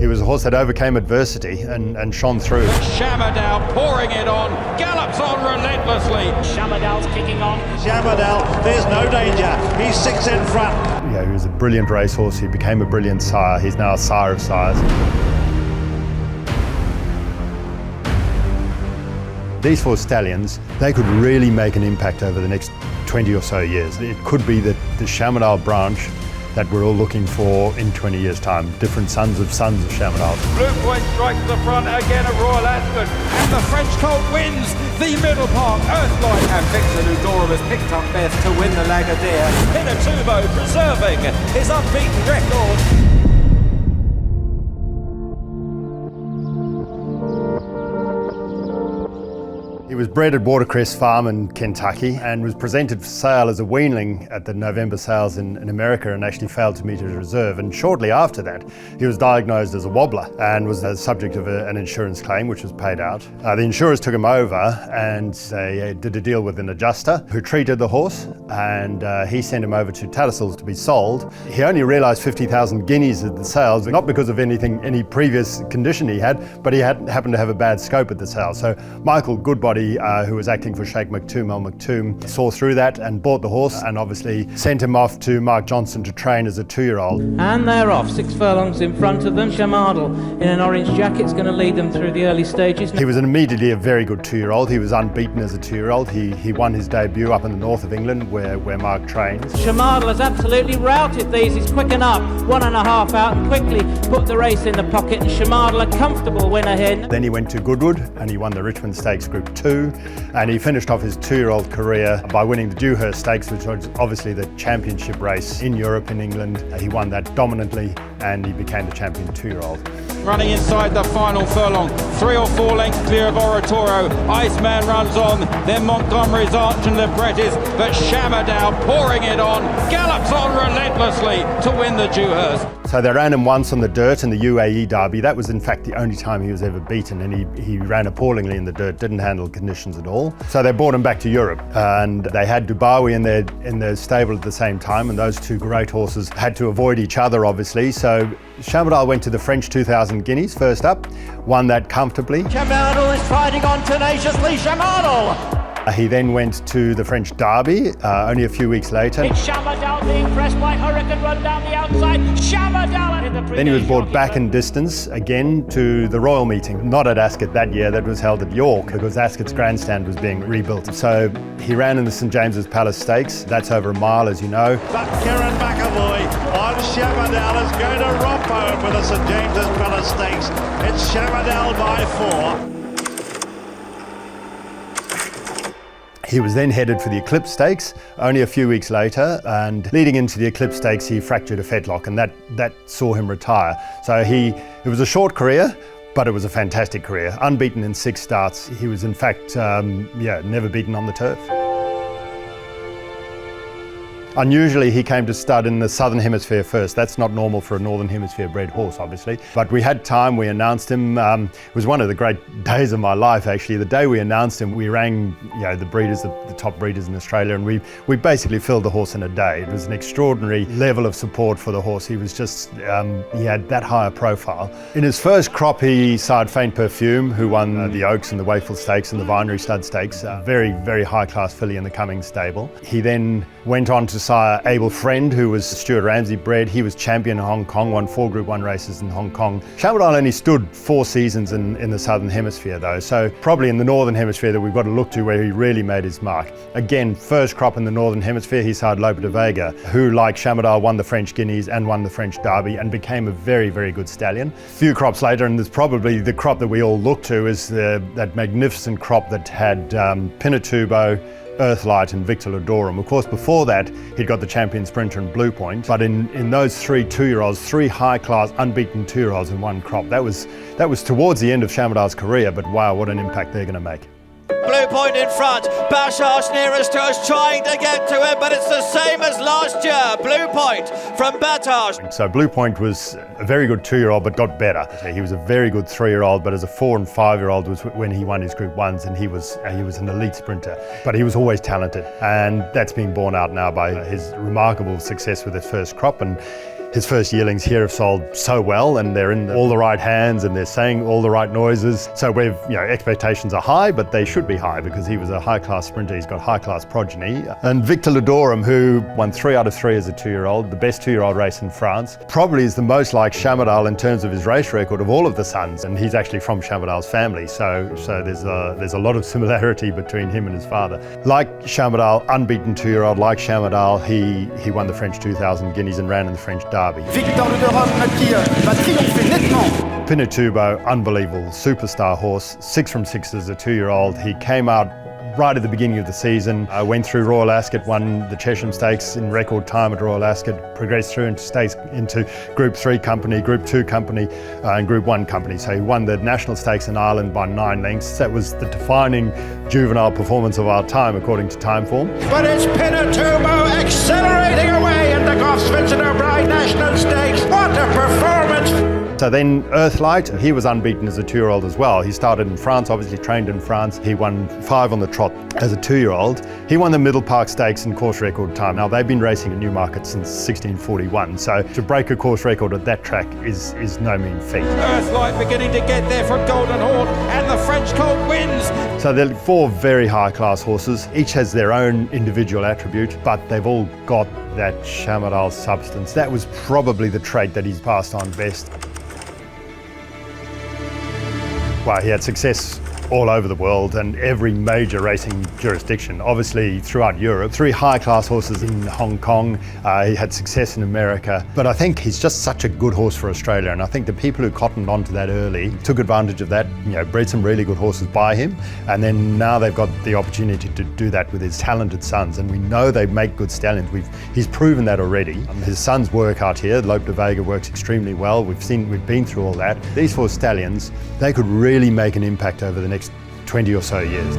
He was a horse that overcame adversity and shone through. Shamardal pouring it on, gallops on relentlessly. Shamardal's kicking on. Shamardal, there's no danger. He's 6 in front. Yeah, he was a brilliant racehorse. He became a brilliant sire. He's now a sire of sires. These 4 stallions, they could really make an impact over the next 20 or so years. It could be the Shamardal branch that we're all looking for in 20 years' time. Different sons of Shamardal. Blue Point strikes the front again at Royal Ascot, and the French colt wins the Middle Park Earthlight. And Victor Ludora has picked up best to win the Lagardère. Pinatubo preserving his unbeaten record. He was bred at Watercress Farm in Kentucky and was presented for sale as a weanling at the November sales in America and actually failed to meet his reserve. And shortly after that, he was diagnosed as a wobbler and was the subject of an insurance claim, which was paid out. The insurers took him over and they did a deal with an adjuster who treated the horse, and he sent him over to Tattersall's to be sold. He only realised 50,000 guineas at the sales, not because of any previous condition he had, but he happened to have a bad scope at the sale. So Michael Goodbody, who was acting for Sheikh Maktoum Al Maktoum, saw through that and bought the horse and obviously sent him off to Mark Johnson to train as a 2-year-old. And they're off, 6 furlongs in front of them. Shamardal in an orange jacket is going to lead them through the early stages. He was immediately a very good 2-year-old. He was unbeaten as a 2-year-old. He won his debut up in the north of England where Mark trains. Shamardal has absolutely routed these. He's quick enough, 1.5 out, and quickly put the race in the pocket, and Shamardal a comfortable winner here. Then he went to Goodwood and he won the Richmond Stakes Group 2, and he finished off his 2-year-old career by winning the Dewhurst Stakes, which was obviously the championship race in Europe, in England. He won that dominantly and he became the champion 2-year-old. Running inside the final furlong, 3 or 4 lengths clear of Oratoro. Iceman runs on, then Montgomery's Arch and Librettis, but Shamardal pouring it on, gallops on relentlessly to win the Dewhurst. So they ran him once on the dirt in the UAE Derby. That was in fact the only time he was ever beaten, and he ran appallingly in the dirt, didn't handle conditions at all. So they brought him back to Europe, and they had Dubawi in their stable at the same time, and those 2 great horses had to avoid each other obviously. So Shamardal went to the French 2,000 guineas first up, won that comfortably. Shamardal is fighting on tenaciously. Shamardal! He then went to the French Derby only a few weeks later. It's Shamardal being pressed by Hurricane Run down the outside. Shamardal in the Then he was brought back in distance again to the Royal Meeting, not at Ascot that year, that was held at York because Ascot's grandstand was being rebuilt. So he ran in the St James's Palace Stakes, that's over a mile as you know. But Kieran McAvoy on Shamardal is going to romp home with the St James's Palace Stakes. It's Shamardal by 4. He was then headed for the Eclipse Stakes only a few weeks later, and leading into the Eclipse Stakes he fractured a fetlock, and that saw him retire. So it was a short career, but it was a fantastic career. Unbeaten in 6 starts. He was in fact never beaten on the turf. Unusually, he came to stud in the Southern Hemisphere first. That's not normal for a Northern Hemisphere bred horse, obviously. But we had time, we announced him. It was one of the great days of my life, actually. The day we announced him, we rang the breeders, the top breeders in Australia, and we basically filled the horse in a day. It was an extraordinary level of support for the horse. He was just, he had that higher profile. In his first crop, he sired Faint Perfume, who won the Oaks and the Wakefield Stakes and the Vinery Stud Stakes. Very, very high-class filly in the Cummings stable. He then went on to sire Able Friend, who was Stuart Ramsey bred. He was champion in Hong Kong, won 4 Group 1 races in Hong Kong. Shamardal only stood 4 seasons in the Southern Hemisphere though, so probably in the Northern Hemisphere that we've got to look to where he really made his mark. Again, first crop in the Northern Hemisphere, he sired Lope de Vega, who like Shamardal won the French Guineas and won the French Derby and became a very, very good stallion. A few crops later, and there's probably the crop that we all look to is that magnificent crop that had Pinatubo, Earthlight and Victor Ludorum. Of course, before that, he'd got the champion sprinter in Blue Point. But in those 3 2-year-olds, 3 high-class, unbeaten 2-year-olds in one crop, that was towards the end of Shamardal's career, but wow, what an impact they're going to make. Blue Point in front, Bashar nearest to us trying to get to him, but it's the same as last year. Blue Point from Batage. So Blue Point was a very good 2-year-old but got better. He was a very good 3-year-old, but as a 4 and 5-year-old was when he won his Group 1s, and he was an elite sprinter. But he was always talented, and that's being borne out now by his remarkable success with his first crop. And His first yearlings here have sold so well, and they're in all the right hands and they're saying all the right noises. So expectations are high, but they should be high because he was a high-class sprinter. He's got high-class progeny. And Victor Ledorum, who won 3 out of 3 as a 2-year-old, the best 2-year-old race in France, probably is the most like Shamardal in terms of his race record of all of the sons. And he's actually from Shamardal's family, so there's a lot of similarity between him and his father. Like Shamardal, unbeaten 2-year-old, like Shamardal, he won the French 2000 Guineas and ran in the French Derby. Victor Ledorum qui va triompher nettement. Pinatubo, unbelievable, superstar horse, 6 from 6 as a 2-year-old. He came out right at the beginning of the season, went through Royal Ascot, won the Chesham Stakes in record time at Royal Ascot, progressed through into Group 3 company, Group 2 company and Group 1 company. So he won the National Stakes in Ireland by 9 lengths. That was the defining juvenile performance of our time according to Timeform. But it's Pinatubo accelerating away in the Goffs Vincent O'Brien National Stakes. What a performance! So then Earthlight, he was unbeaten as a 2-year-old as well. He started in France, obviously trained in France. He won 5 on the trot as a 2-year-old. He won the Middle Park Stakes in course record time. Now they've been racing at Newmarket since 1641, so to break a course record at that track is no mean feat. Earthlight beginning to get there from Golden Horn, and the French Colt wins. So they're 4 very high-class horses. Each has their own individual attribute, but they've all got that Shamardal substance. That was probably the trait that he's passed on best. Wow, he had success all over the world and every major racing jurisdiction, obviously throughout Europe. 3 high-class horses in Hong Kong. He had success in America. But I think he's just such a good horse for Australia, and I think the people who cottoned onto that early took advantage of that, bred some really good horses by him, and then now they've got the opportunity to do that with his talented sons, and we know they make good stallions. He's proven that already. His sons work out here. Lope de Vega works extremely well. We've been through all that. These 4 stallions, they could really make an impact over the next 20 or so years.